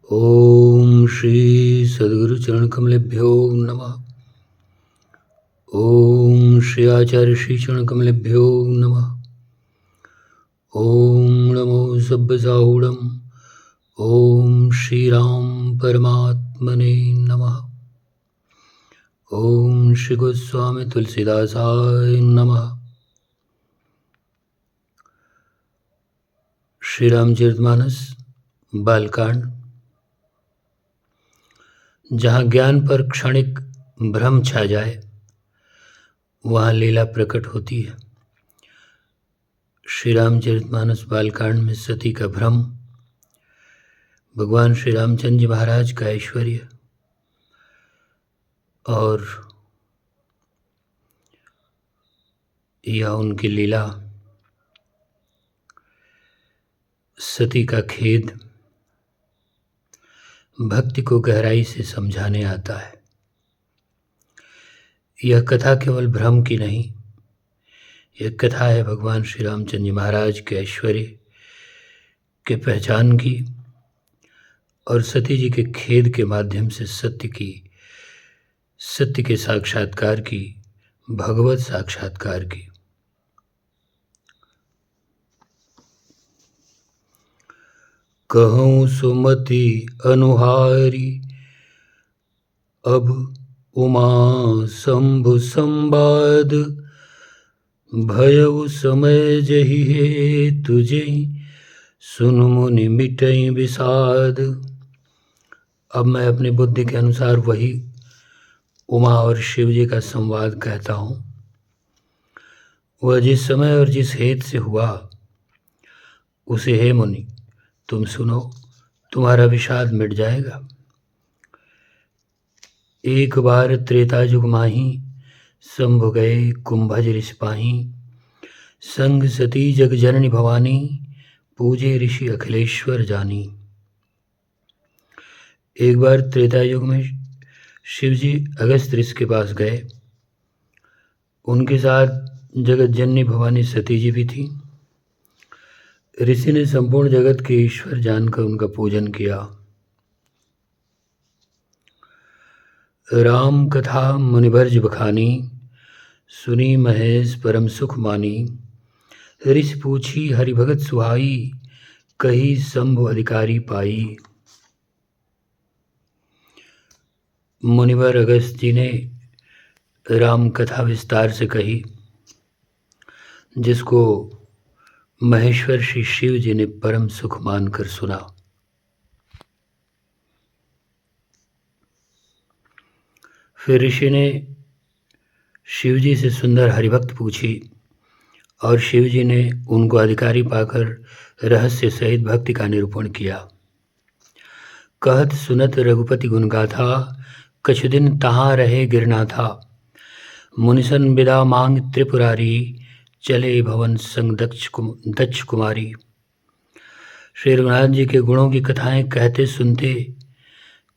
ओम श्री सद्गुरु चरण कमलेभ्यो नमः। ओम श्री आचार्य श्री चरण कमलेभ्यो नमः। ओम नमो सब्बसाहुणम। ओम श्री राम परमात्मने नमः। ओम श्री गोस्वामी तुलसीदासाय नमः। श्री रामचरितमानस बालकांड, जहाँ ज्ञान पर क्षणिक भ्रम छा जाए वहाँ लीला प्रकट होती है। श्री रामचरितमानस बालकांड में सती का भ्रम, भगवान श्री रामचंद्र जी महाराज का ऐश्वर्य और यह उनकी लीला, सती का खेद भक्ति को गहराई से समझाने आता है। यह कथा केवल भ्रम की नहीं, यह कथा है भगवान श्री रामचंद्र जी महाराज के ऐश्वर्य के पहचान की और सती जी के खेद के माध्यम से सत्य के साक्षात्कार की, भगवत साक्षात्कार की। कहूँ सुमति अनुहारी, अब उमा शंभु संवाद, भयउ समय जहि हे तुझे, सुन मुनि मिटई विषाद। अब मैं अपनी बुद्धि के अनुसार वही उमा और शिव जी का संवाद कहता हूँ। वह जिस समय और जिस हेतु से हुआ उसे हे मुनि तुम सुनो, तुम्हारा विषाद मिट जाएगा। एक बार त्रेता युग माही, शंभु गए कुंभज ऋषि पाही, संग सती जग जननी भवानी, पूजे ऋषि अखिलेश्वर जानी। एक बार त्रेता युग में शिव जी अगस्त ऋषि के पास गए। उनके साथ जगत जननी भवानी सती जी भी थी। ऋषि ने संपूर्ण जगत के ईश्वर जानकर उनका पूजन किया। राम कथा मुनिवर्ज बखानी, सुनी महेश परम सुख मानी, ऋषि पूछी हरि भगत सुहाई, कही शंभु अधिकारी पाई। मुनिवर अगस्त जी ने राम कथा विस्तार से कही, जिसको महेश्वर श्री शिव जी ने परम सुख मानकर सुना। फिर ऋषि ने शिव जी से सुंदर हरिभक्त पूछी और शिव जी ने उनको अधिकारी पाकर रहस्य सहित भक्ति का निरूपण किया। कहत सुनत रघुपति गुण गाथा, कछु दिन तहाँ रहे गिरना था, मुनिसन विदा मांग त्रिपुरारी, चले भवन संग दक्ष कुमारी। श्री रघुनाथ जी के गुणों की कथाएं कहते सुनते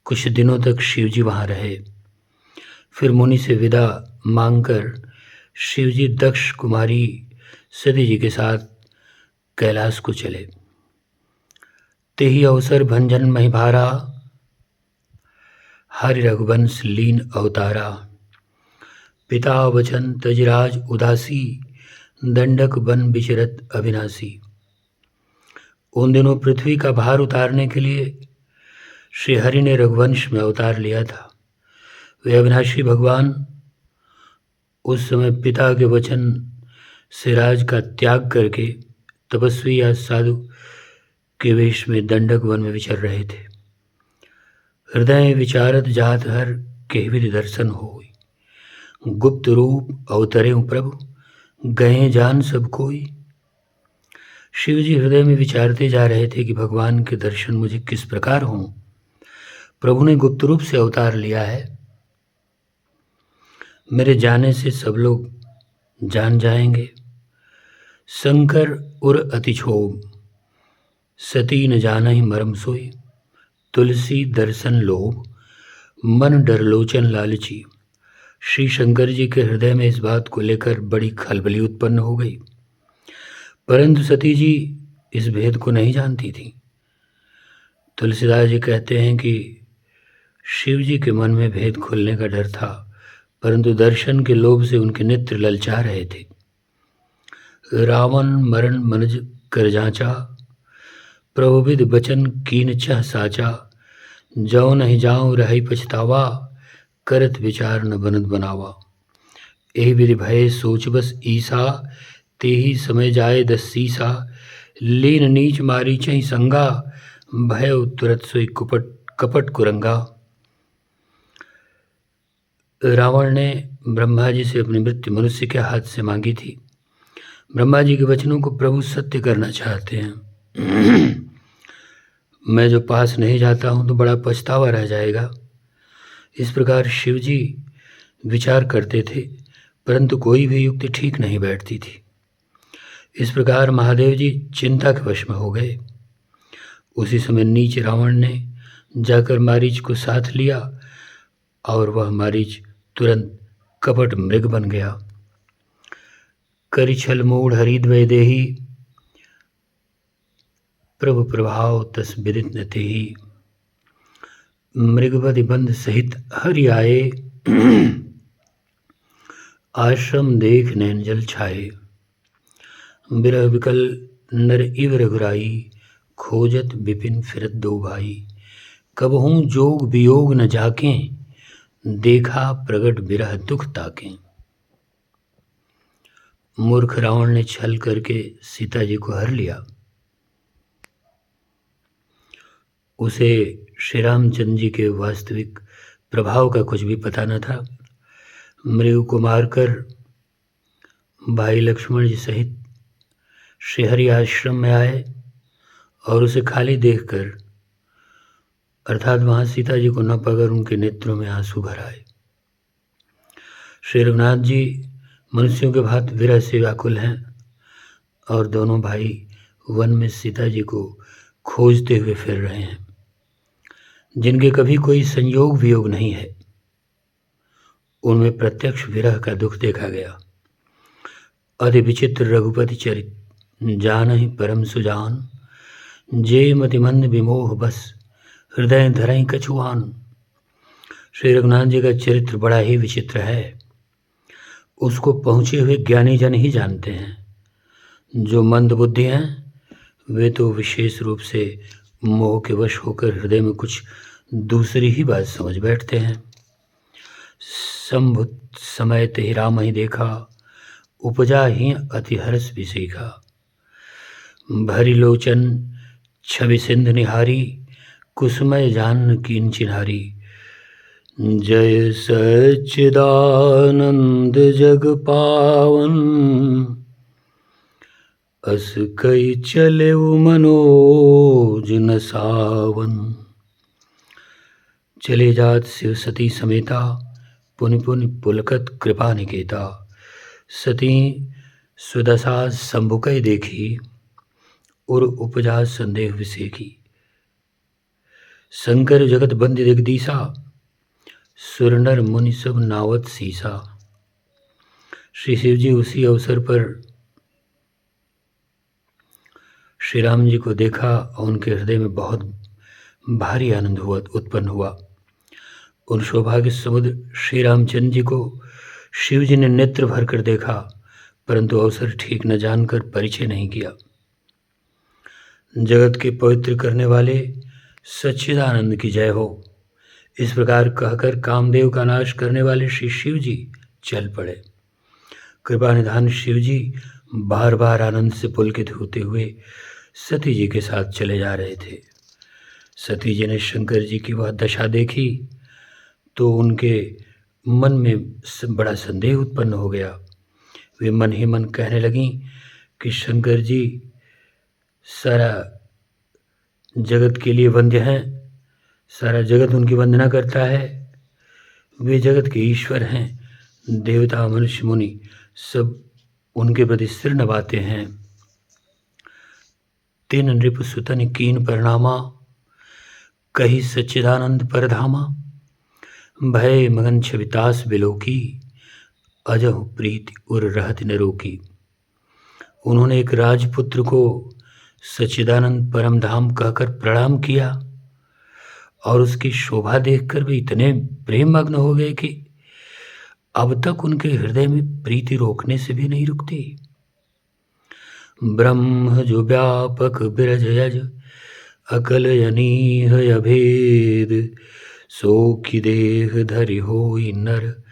कुछ दिनों तक शिव जी वहाँ रहे। फिर मुनि से विदा मांगकर शिव जी दक्ष कुमारी सती जी के साथ कैलाश को चले। तेहि अवसर भंजन महिभारा, हरि रघुवंश लीन अवतारा, पिता वचन तजराज उदासी, दंडक बन विचरत अविनाशी। उन दिनों पृथ्वी का भार उतारने के लिए श्री हरि ने रघुवंश में अवतार लिया था। वे अविनाशी भगवान उस समय पिता के वचन से राज का त्याग करके तपस्वी या साधु के वेश में दंडक वन में विचर रहे थे। हृदय विचारत जात हर के विधि दर्शन होई, गुप्त रूप अवतरे प्रभु, गए जान सब कोई। शिव जी हृदय में विचारते जा रहे थे कि भगवान के दर्शन मुझे किस प्रकार हों। प्रभु ने गुप्त रूप से अवतार लिया है, मेरे जाने से सब लोग जान जाएंगे। शंकर उर अति क्षोभ, सती न जाना ही मरम सोई, तुलसी दर्शन लोभ, मन डर लोचन लालची। श्री शंकर जी के हृदय में इस बात को लेकर बड़ी खलबली उत्पन्न हो गई, परंतु सती जी इस भेद को नहीं जानती थी। तुलसीदास जी कहते हैं कि शिव जी के मन में भेद खुलने का डर था, परंतु दर्शन के लोभ से उनके नेत्र ललचा रहे थे। रावण मरण मनज कर जांचा, प्रभुविद बचन कीन चह साचा। जौ नहीं जाऊं रही पछतावा, करत विचार न बनत बनावा। एहि विधि भय सोच बस ईसा, तेहि समय जाए दस सीसा। लीन नीच मारी चहि संगा, भय तुरत सोई कपट कुरंगा। रावण ने ब्रह्मा जी से अपनी मृत्यु मनुष्य के हाथ से मांगी थी। ब्रह्मा जी के वचनों को प्रभु सत्य करना चाहते हैं। मैं जो पास नहीं जाता हूँ तो बड़ा पछतावा रह जाएगा। इस प्रकार शिव जी विचार करते थे, परंतु कोई भी युक्ति ठीक नहीं बैठती थी। इस प्रकार महादेव जी चिंता के वश में हो गए। उसी समय नीच रावण ने जाकर मारीच को साथ लिया और वह मारीच तुरंत कपट मृग बन गया। करिछल मूढ़ हरिद्वय देही, प्रभु प्रभाव तस विदित न तेहि। मृगवधि बंध सहित हरि आए, आश्रम देख नैन जल छाए। बिरह विकल नर इव रघुराई, खोजत विपिन फिरत दो भाई। कबहूँ जोग वियोग न जाकें, देखा प्रगट बिरह दुख ताकें। मूर्ख रावण ने छल करके सीता जी को हर लिया। उसे श्री रामचंद्र जी के वास्तविक प्रभाव का कुछ भी पता न था। मृग को मारकर भाई लक्ष्मण जी सहित श्रीहरि आश्रम में आए और उसे खाली देखकर, अर्थात वहाँ सीता जी को न पाकर उनके नेत्रों में आंसू भर आए। श्री रघुनाथ जी मनुष्यों के भांति विरह से व्याकुल हैं और दोनों भाई वन में सीता जी को खोजते हुए फिर रहे हैं, जिनके कभी कोई संयोग वियोग नहीं है। उनमें प्रत्यक्ष विरह का दुख देखा गया। अति विचित्र रघुपति चरित, जानहि परम सुजान। जे मति मंद विमोह बस, हृदय धरहि कछुआन। श्री रघुनाथ जी का चरित्र बड़ा ही विचित्र है। उसको पहुँचे हुए ज्ञानी जन ही जानते हैं। जो मंद बुद्धि हैं वे तो विशेष रूप से मोह के वश होकर हृदय में कुछ दूसरी ही बात समझ बैठते हैं। संभुत समय तेहि राम ही देखा, उपजा ही अति हर्ष भी सीखा। भरी लोचन छवि सिंध निहारी, कुसुमय जान कीन चिन्हारी। जय सच्चिदानंद जग पावन, अस कई चले मनोज न सावन। चले जात शिव सती समेता, पुनि पुनि पुलकत कृपा निकेता। सती सुदशा शंभुकय देखी, उर उपजा संदेह विसेखी। शंकर जगत बंद जगदीसा, सुर नर मुनि सब नावत सीसा। श्री शिव जी उसी अवसर पर श्री राम जी को देखा और उनके हृदय में बहुत भारी आनंद उत्पन्न हुआ। उन सौभाग्य समुद्र श्री रामचंद्र जी को शिव जी ने नेत्र भर कर देखा, परंतु अवसर ठीक न जानकर परिचय नहीं किया। जगत के पवित्र करने वाले सच्चिदानंद की जय हो, इस प्रकार कहकर कामदेव का नाश करने वाले श्री शिव जी चल पड़े। कृपा निधान शिव जी बार बार आनंद से पुलकित होते हुए सती जी के साथ चले जा रहे थे। सती जी ने शंकर जी की वह दशा देखी तो उनके मन में बड़ा संदेह उत्पन्न हो गया। वे मन ही मन कहने लगीं कि शंकर जी सारा जगत के लिए वंद्य हैं, सारा जगत उनकी वंदना करता है, वे जगत के ईश्वर हैं, देवता मनुष्य मुनि सब उनके प्रति सिर नवाते हैं। तीन नृप सुतन कीन परिणामा, कही सच्चिदानंद परधामा। भय मगन छवितास बिलोकी, अजहु प्रीति उर रहत न रोकी। उन्होंने एक राजपुत्र को सच्चिदानंद परम धाम कहकर प्रणाम किया और उसकी शोभा देखकर वे इतने प्रेममग्न हो गए कि अब तक उनके हृदय में प्रीति रोकने से भी नहीं रुकती। ब्रह्म जो व्यापक बिरज यज अकल यनीह अभेद, सो की देह धरि होई नर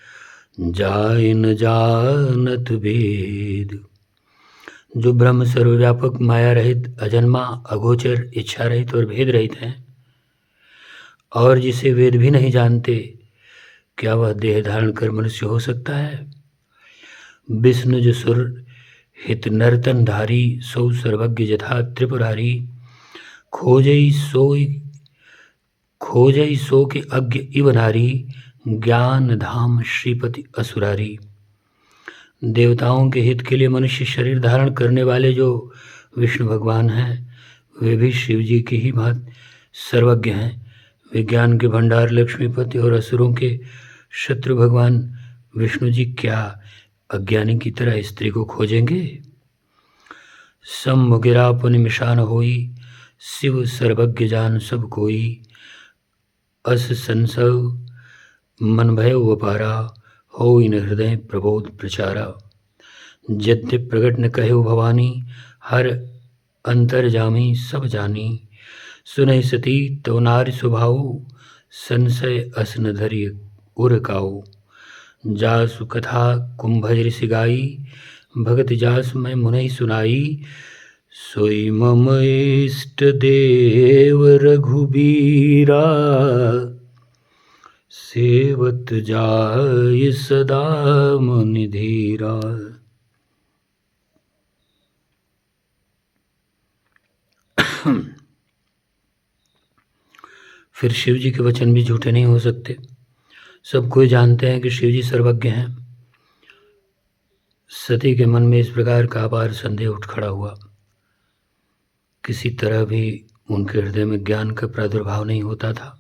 जाय न जानत भेद। जो ब्रह्म सर्वव्यापक माया रहित अजन्मा अगोचर इच्छा रहित और भेद रहित हैं, और जिसे वेद भी नहीं जानते, क्या वह देह धारण कर मनुष्य हो सकता है? विष्णु जो सुर हित नर्तन धारी, सो सर्वज्ञ जथा त्रिपुरारी, खोजई सो के अज्ञ इव नारी, ज्ञान धाम श्रीपति असुरारी। देवताओं के हित के लिए मनुष्य शरीर धारण करने वाले जो विष्णु भगवान हैं, वे भी शिव जी की ही भांति सर्वज्ञ हैं। विज्ञान के भंडार लक्ष्मीपति और असुरों के शत्रु भगवान विष्णु जी क्या अज्ञानी की तरह स्त्री को खोजेंगे? सम्मुख गिरा पुनि मिशान होई, शिव सर्वज्ञ जान सब कोई, अस संसव मन भय वपारा, हो इन हृदय प्रबोध प्रचारा। यद्य प्रगट न कहे भवानी, हर अंतर जामी सब जानी, सुनहि सती तो नारी स्वभाव, संशय असन धरि उर काऊ। जासु कथा कुंभज ऋषि गाई, भगत जास मैं मुनि सुनाई, सोई मम इष्ट देव रघुबीरा, सेवत जाय सदा मुनि धीरा। फिर शिव जी के वचन भी झूठे नहीं हो सकते। सब कोई जानते हैं कि शिव जी सर्वज्ञ हैं। सती के मन में इस प्रकार का अपार संदेह उठ खड़ा हुआ। किसी तरह भी उनके हृदय में ज्ञान का प्रादुर्भाव नहीं होता था।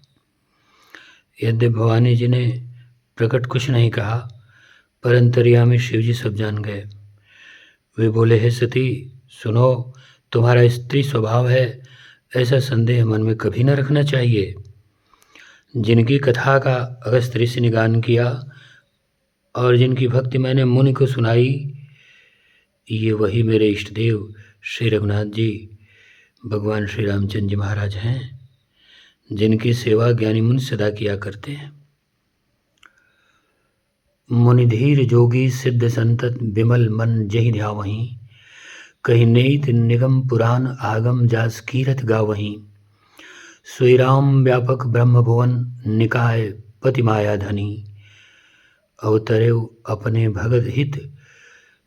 यद्यपि भवानी जी ने प्रकट कुछ नहीं कहा, पर अंतर्यामी शिव जी सब जान गए। वे बोले, हे सती सुनो, तुम्हारा स्त्री स्वभाव है, ऐसा संदेह मन में कभी न रखना चाहिए। जिनकी कथा का अगस्त ऋषि ने गान किया और जिनकी भक्ति मैंने मुनि को सुनाई, ये वही मेरे इष्ट देव श्री रघुनाथ जी भगवान श्री रामचंद्र जी महाराज हैं, जिनकी सेवा ज्ञानी मुनि सदा किया करते हैं। मुनिधीर जोगी सिद्ध संतत विमल मन जहि ध्यावहीं, कही नेत निगम पुराण आगम जास कीरत गावहीं। सोई राम व्यापक ब्रह्म भुवन, निकाय पति माया धनी, अवतरेव अपने भगत हित,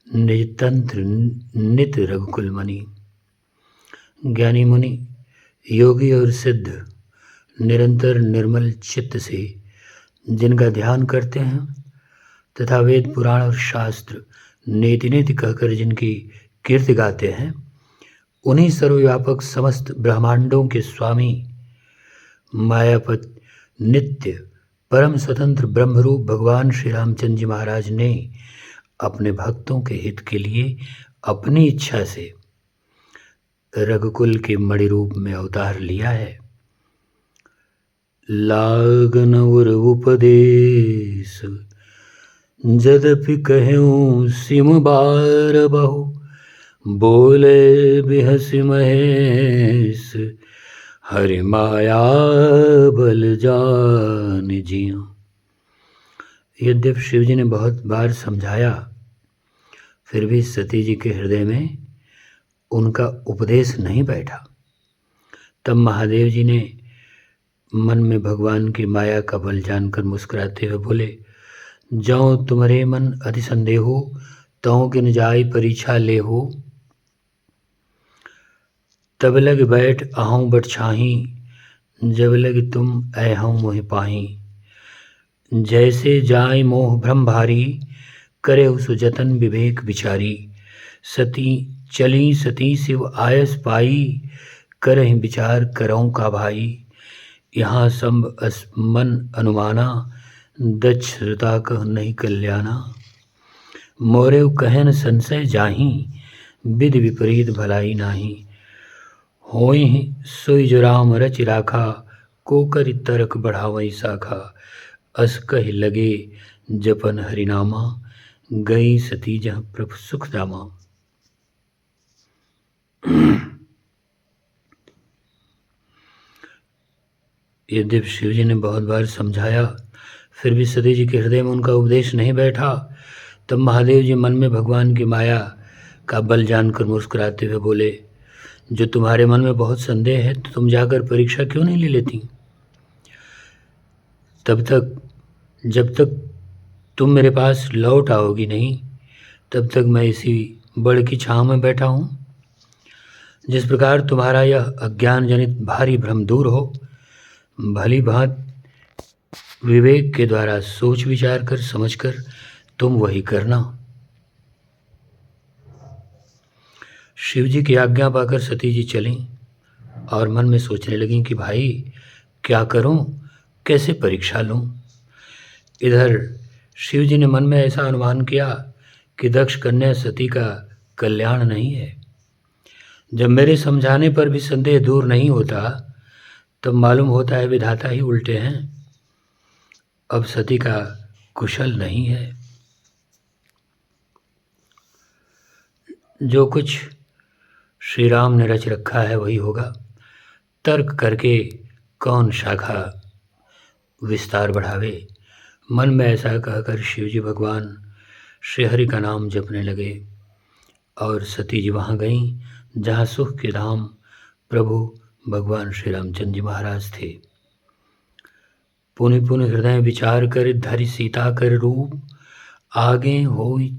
निज तंत्र नित रघुकुल मणि। ज्ञानी मुनि योगी और सिद्ध निरंतर निर्मल चित्त से जिनका ध्यान करते हैं तथा वेद पुराण और शास्त्र नेति नेति कहकर जिनकी कीर्ति गाते हैं, उन्हीं सर्वव्यापक समस्त ब्रह्मांडों के स्वामी मायापत नित्य परम स्वतंत्र ब्रह्मरूप भगवान श्री रामचंद्र जी महाराज ने अपने भक्तों के हित के लिए अपनी इच्छा से रघुकुल के मणि रूप में अवतार लिया है। लागन उर उपदेश जदपि कहूँ सिम बार बहु, बोले बिहसि महेश, हरि माया बल जान जिया। यद्यपि शिव जी ने बहुत बार समझाया, फिर भी सती जी के हृदय में उनका उपदेश नहीं बैठा। तब महादेव जी ने मन में भगवान की माया का बल जानकर मुस्कुराते हुए बोले, जौ तुम्हारे मन अति संदेहो, तौ किन जाय परीक्षा ले हो। तब लग बैठ अहूँ बट छाही, जब लग तुम ऐहूँ मोहि पाही। जैसे जाय मोह भ्रम भारी, करे सुजतन विवेक विचारी। सती चली सती शिव आयस पाई, करहि विचार करौं का भाई। यहाँ संभ मन अनुमाना, दक्ष श्रुता कह नहीं कल्याणा। मोरेव कहन संशय जाही, विधि विपरीत भलाई नाही। होई सोई जो राम रचि राखा, कोकर तरक बढ़ावई शाखा, अस कह लगे जपन हरिनामा, गई सती जहाँ प्रभु सुख दामा। यद्यपि शिवजी ने बहुत बार समझाया, फिर भी सती जी के हृदय में उनका उपदेश नहीं बैठा। तब महादेव जी मन में भगवान की माया का बल जानकर मुस्कुराते हुए बोले, जो तुम्हारे मन में बहुत संदेह है तो तुम जाकर परीक्षा क्यों नहीं ले लेती? जब तक तुम मेरे पास लौट आओगी नहीं, तब तक मैं इसी बड़ की छाँव में बैठा हूँ। जिस प्रकार तुम्हारा यह अज्ञान जनित भारी भ्रम दूर हो, भली भांत विवेक के द्वारा सोच विचार कर समझकर तुम वही करना। शिव जी की आज्ञा पाकर सती जी चलीं और मन में सोचने लगीं कि भाई क्या करूं, कैसे परीक्षा लूं। इधर शिव जी ने मन में ऐसा अनुमान किया कि दक्ष कन्या सती का कल्याण नहीं है। जब मेरे समझाने पर भी संदेह दूर नहीं होता, तब मालूम होता है विधाता ही उल्टे हैं। अब सती का कुशल नहीं है। जो कुछ श्री राम ने रच रखा है वही होगा। तर्क करके कौन शाखा विस्तार बढ़ावे। मन में ऐसा कहकर शिवजी भगवान श्री हरि का नाम जपने लगे और सती जी वहाँ गईं जहाँ सुख के धाम प्रभु भगवान श्री रामचंद्र जी महाराज थे। पुनि पुनि हृदय विचार कर धरि सीता कर रूप, आगे होई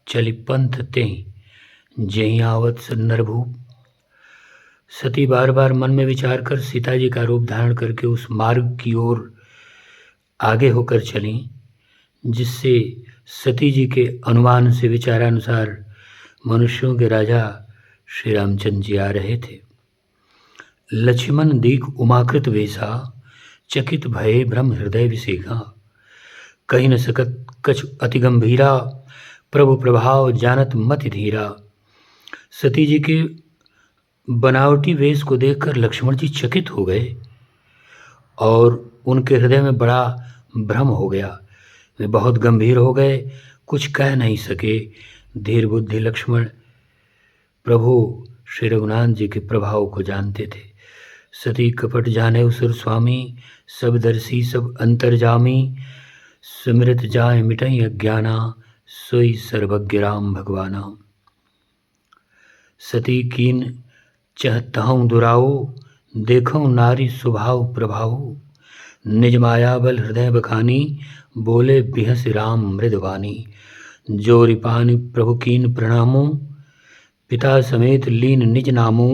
चलि पंथ ते जहीं आवत नरभूप। सती बार बार मन में विचार कर सीता जी का रूप धारण करके उस मार्ग की ओर आगे होकर चलीं जिससे सती जी के अनुमान से विचारानुसार मनुष्यों के राजा श्री रामचंद्र जी आ रहे थे। लक्ष्मण दीख उमाकृत वेशा, चकित भये ब्रह्म हृदय विसेखा। कही न सकत कछ अति गंभीरा, प्रभु प्रभाव जानत मति धीरा। सती जी के बनावटी वेश को देखकर लक्ष्मण जी चकित हो गए और उनके हृदय में बड़ा भ्रम हो गया। वे बहुत गंभीर हो गए, कुछ कह नहीं सके। धीर बुद्धि लक्ष्मण प्रभु श्री रघुनाथ जी के प्रभाव को जानते थे। सती कपट जाने उसुर स्वामी, सब दर्शी सब अंतर्जामी। सुमृत जाय मिटई अज्ञाना, सोई सर्वज्ञ राम भगवाना। सती कीन चहतहु दुराओ, देखो नारी स्वभाव प्रभाव। निज माया बल हृदय बखानी, बोले बिहस राम मृदवानी। जोरि पानि प्रभु कीन प्रणामो, पिता समेत लीन निज नामो।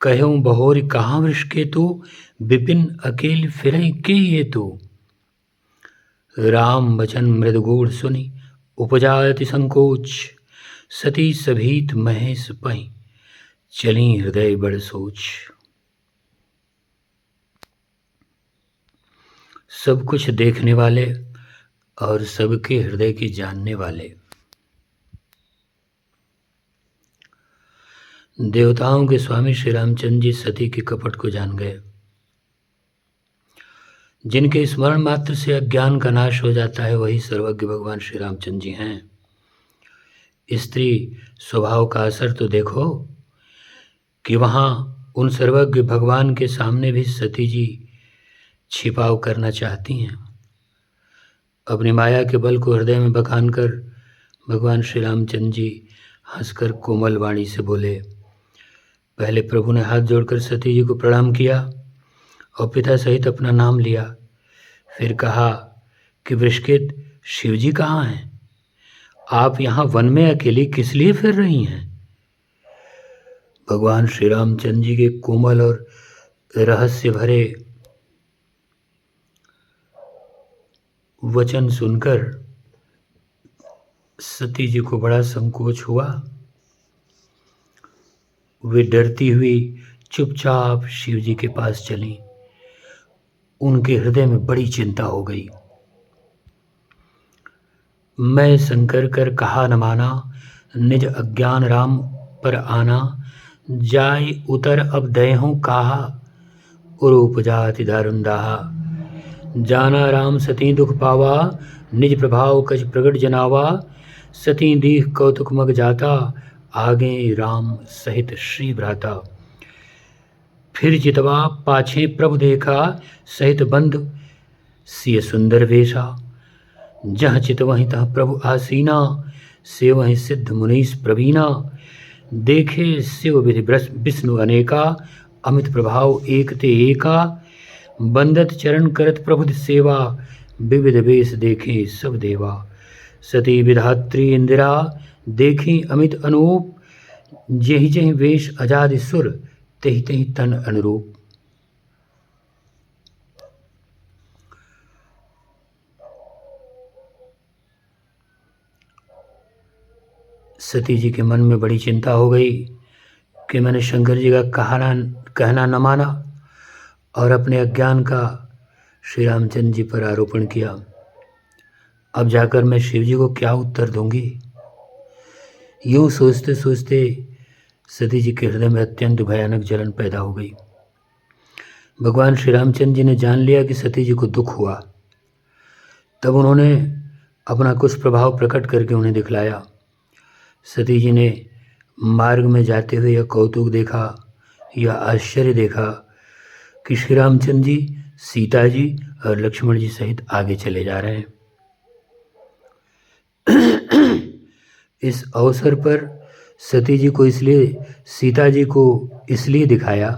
कहूँ बहोरी कहाँ वृष के तू, विपिन अकेल फिरई के ये तू। राम वचन मृदगूढ़ सुनि, उपजा अति संकोच। सती सभीत महेश पहि, चली हृदय बड़ सोच। सब कुछ देखने वाले और सबके हृदय की जानने वाले, देवताओं के स्वामी श्री रामचंद्र जी सती के कपट को जान गए। जिनके स्मरण मात्र से अज्ञान का नाश हो जाता है वही सर्वज्ञ भगवान श्री रामचंद्र जी हैं। स्त्री स्वभाव का असर तो देखो कि वहाँ उन सर्वज्ञ भगवान के सामने भी सती जी छिपाव करना चाहती हैं। अपनी माया के बल को हृदय में बखान कर भगवान श्री रामचंद्र जी हंसकर कोमल वाणी से बोले। पहले प्रभु ने हाथ जोड़कर सती जी को प्रणाम किया और पिता सहित अपना नाम लिया। फिर कहा कि वृषकेत शिवजी कहाँ हैं? आप यहाँ वन में अकेली किस लिए फिर रही हैं? भगवान श्री रामचंद्र जी के कोमल और रहस्य भरे वचन सुनकर सती जी को बड़ा संकोच हुआ। वे डरती हुई चुपचाप शिव जी के पास चलीं। उनके हृदय में बड़ी चिंता हो गई। मैं शंकर कर कहा न माना, निज अज्ञान राम पर आना। जाय उतर अब दयहूँ कहा, उरूपजाति दारुण दाहा। जाना राम सती दुख पावा, निज प्रभाव कछ प्रगट जनावा। सती दीख कौतुक मग जाता, आगे राम सहित श्री भ्राता। फिर जितवा पाछे प्रभु देखा, सहित बंधु सिय सुंदर वेशा। जह चित वहीं तह प्रभु आसीना, से वहीं सिद्ध मुनीस प्रवीणा। देखे शिव विधि विष्णु अनेका, अमित प्रभाव एक ते एका। बंदत चरण करत प्रभु सेवा, विविध वेश देखे सब देवा। सती विधात्री इंदिरा, देखी अमित अनूप। जेहि जेहि वेश अजादि सुर, तेहि तेहि तन अनुरूप। सती जी के मन में बड़ी चिंता हो गई कि मैंने शंकर जी का कहना न माना और अपने अज्ञान का श्री रामचंद्र जी पर आरोपण किया। अब जाकर मैं शिव जी को क्या उत्तर दूंगी। यूं सोचते सोचते सती जी के हृदय में अत्यंत भयानक जलन पैदा हो गई। भगवान श्री रामचंद्र जी ने जान लिया कि सती जी को दुख हुआ। तब उन्होंने अपना कुछ प्रभाव प्रकट करके उन्हें दिखलाया। सती जी ने मार्ग में जाते हुए यह कौतुक देखा, यह आश्चर्य देखा कि श्री रामचंद्र जी, सीता जी और लक्ष्मण जी सहित आगे चले जा रहे हैं। इस अवसर पर सीता जी को इसलिए दिखाया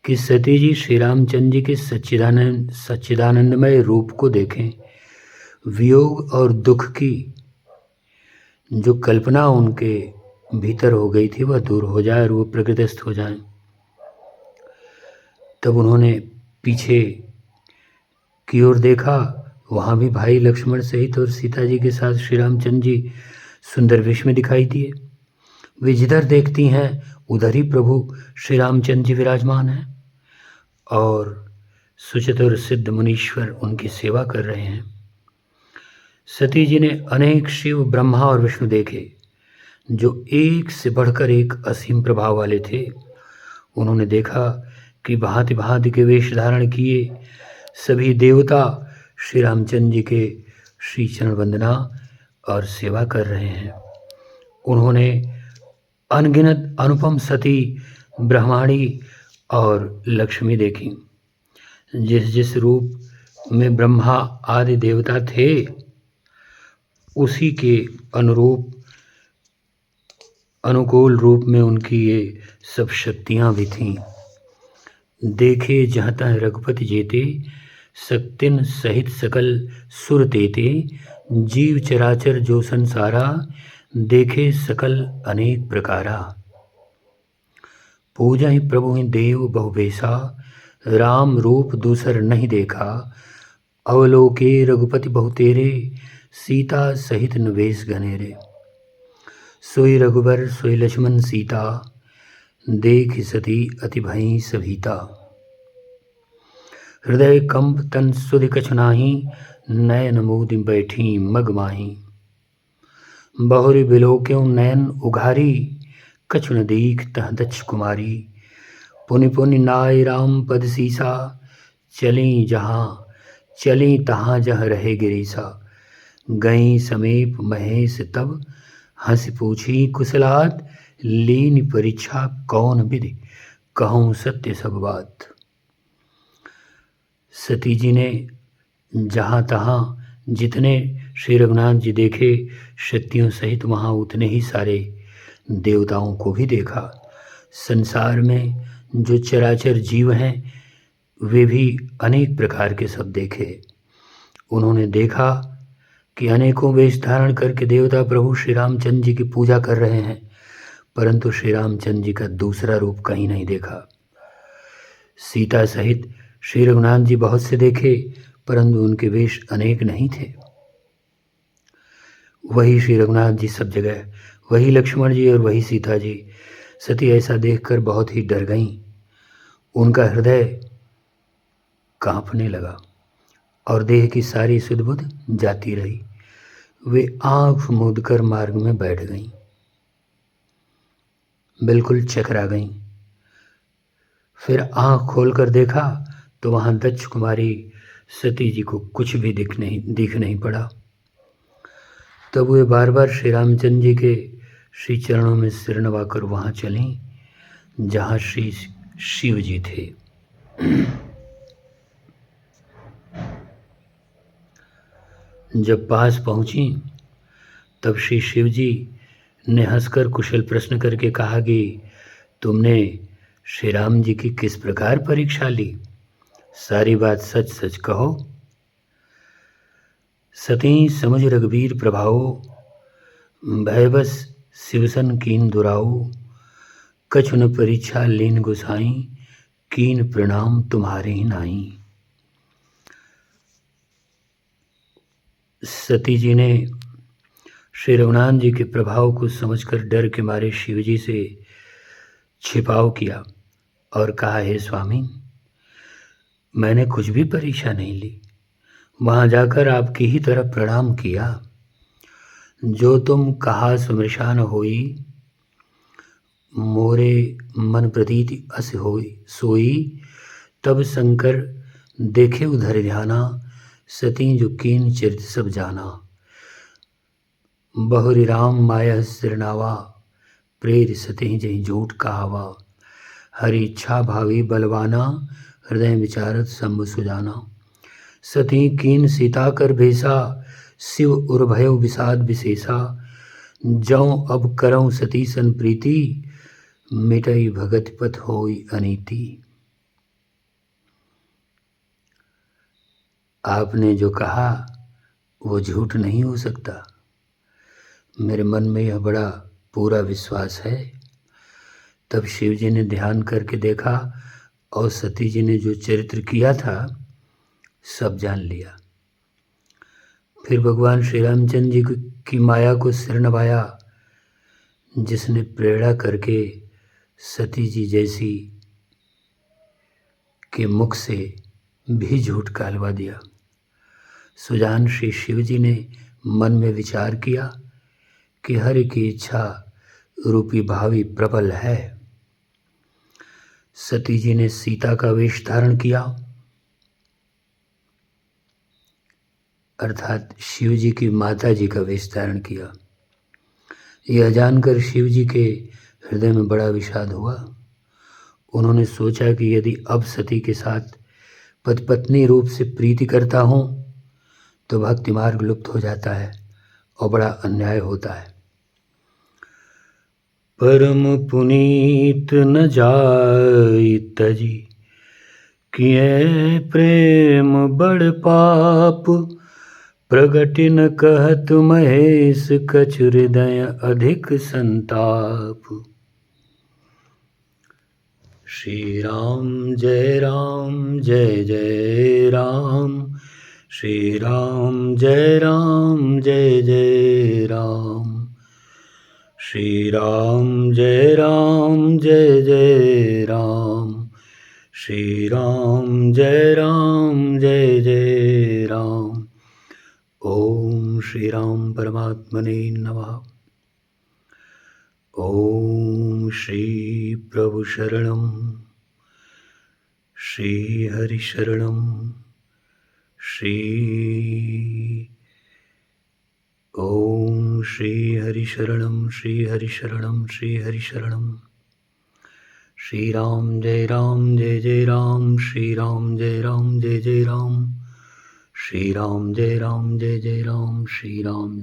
कि सती जी श्री रामचंद्र जी के सच्चिदानंदमय रूप को देखें, वियोग और दुख की जो कल्पना उनके भीतर हो गई थी वह दूर हो जाए और वो प्रकृतिस्थ हो जाए। तब उन्होंने पीछे की ओर देखा, वहाँ भी भाई लक्ष्मण सहित और सीता जी के साथ श्री रामचंद्र जी सुंदर वेश में दिखाई दिए। वे जिधर देखती हैं उधर ही प्रभु श्री रामचंद्र जी विराजमान हैं और सुचतुर सिद्ध मुनीश्वर उनकी सेवा कर रहे हैं। सती जी ने अनेक शिव, ब्रह्मा और विष्णु देखे जो एक से बढ़कर एक असीम प्रभाव वाले थे। उन्होंने देखा कि भांति भांति के वेश धारण किए सभी देवता श्री रामचंद्र जी के श्री चरण वंदना और सेवा कर रहे हैं। उन्होंने अनगिनत अनुपम सती, ब्रह्माणी और लक्ष्मी देखी। जिस जिस रूप में ब्रह्मा आदि देवता थे उसी के अनुकूल रूप में उनकी ये सब शक्तियाँ भी थीं। देखे जहाँ तहाँ रघुपति जेते, शक्तिन सहित सकल सुर तेते। जीव चराचर जो संसारा, देखे सकल अनेक प्रकारा। पूजा ही प्रभु ही देव बहुवेशा, राम रूप दूसर नहीं देखा। अवलोके रघुपति बहुतेरे, सीता सहित नवेश घनेरे। सोई रघुबर सोई लक्ष्मण सीता, देख सती अति भई सभीता। हृदय कंप तन सुधि कछु नाही, नयन मोदि बैठी मग माही। बहुरी बिलोक्यों नयन उघारी, कछु न दीख तह दक्ष कुमारी। पुनि पुनि नाय राम पद सीसा, चली तहाँ जह रहे गिरीसा। गई समीप महेश तब, हंस पूछी कुशलात। लीन परीक्षा कौन विधि, कहूँ सत्य सब बात। सती जी ने जहाँ तहाँ जितने श्री रघुनाथ जी देखे, शक्तियों सहित वहाँ उतने ही सारे देवताओं को भी देखा। संसार में जो चराचर जीव हैं वे भी अनेक प्रकार के सब देखे। उन्होंने देखा कि अनेकों वेश धारण करके देवता प्रभु श्री रामचंद्र जी की पूजा कर रहे हैं, परंतु श्री रामचंद्र जी का दूसरा रूप कहीं नहीं देखा। सीता सहित श्री रघुनाथ जी बहुत से देखे, परंतु उनके वेश अनेक नहीं थे। वही श्री रघुनाथ जी सब जगह, वही लक्ष्मण जी और वही सीता जी। सती ऐसा देखकर बहुत ही डर गईं। उनका हृदय कांपने लगा और देह की सारी सुध बुध जाती रही। वे आंख मूंदकर मार्ग में बैठ गईं, बिल्कुल चकरा गईं। फिर आँख खोलकर देखा तो वहाँ दक्ष कुमारी सती जी को कुछ भी दिख नहीं पड़ा। तब वे बार बार श्री रामचंद्र जी के श्री चरणों में सिर नवाकर वहाँ चलीं जहाँ श्री शिव जी थे। जब पास पहुँची तब श्री शिव जी ने हंसकर कुशल प्रश्न करके कहा कि तुमने श्री राम जी की किस प्रकार परीक्षा ली, सारी बात सच सच कहो। सती समझ रघुवीर प्रभाओ, भयबस शिवसन कीन दुराऊ, कछु न परीक्षा लीन गुसाई, कीन प्रणाम तुम्हारे ही नाई। सती जी ने श्री रघुनाथ जी के प्रभाव को समझकर डर के मारे शिव जी से छिपाव किया और कहा, हे स्वामी, मैंने कुछ भी परीक्षा नहीं ली, वहाँ जाकर आपकी ही तरफ प्रणाम किया। जो तुम कहा सुमृशान होई, मोरे मन प्रतीति अस होई सोई, तब शंकर देखे उधर ध्याना, सती जो कीन चरित सब जाना। बहुरी राम माया सिरनावा, प्रेर सती जही झूठ कहावा, हरि इच्छा भावी बलवाना, हृदय विचारत सम्भ सुजाना। सती कीन सीता कर भेसा, शिव उर्भयो विषाद विशेषा, जौ अब करऊँ सती सन प्रीति, मिटई भगत पथ होई अनीति। आपने जो कहा वो झूठ नहीं हो सकता, मेरे मन में यह बड़ा पूरा विश्वास है। तब शिव जी ने ध्यान करके देखा और सती जी ने जो चरित्र किया था सब जान लिया। फिर भगवान श्री रामचंद्र जी की माया को सिर नवाया, जिसने प्रेरणा करके सती जी जैसी के मुख से भी झूठ कहलवा दिया। सुजान श्री शिव जी ने मन में विचार किया कि हरि की इच्छा रूपी भावी प्रबल है। सती जी ने सीता का वेश धारण किया, अर्थात शिव जी की माता जी का वेश धारण किया। यह जानकर शिव जी के हृदय में बड़ा विषाद हुआ। उन्होंने सोचा कि यदि अब सती के साथ पति पत्नी रूप से प्रीति करता हूँ तो भक्ति मार्ग लुप्त हो जाता है और बड़ा अन्याय होता है। परम पुनीत न जाई तजी, किए प्रेम बड़ पाप, प्रगति न कहत महेश, कछु हृदय अधिक संताप। श्री राम जय जय राम, श्री राम जय जय राम, श्री राम जय जय राम, श्री राम जय जय राम। ओम श्री राम परमात्मने नमः। ओम श्री प्रभु शरणम, श्री हरि शरणम, श्री ओम श्री हरि शरणम, श्री हरि शरणम, श्री हरि शरणम। श्री राम जय जय राम, श्री राम जय जय राम, श्री राम जय जय राम, श्री राम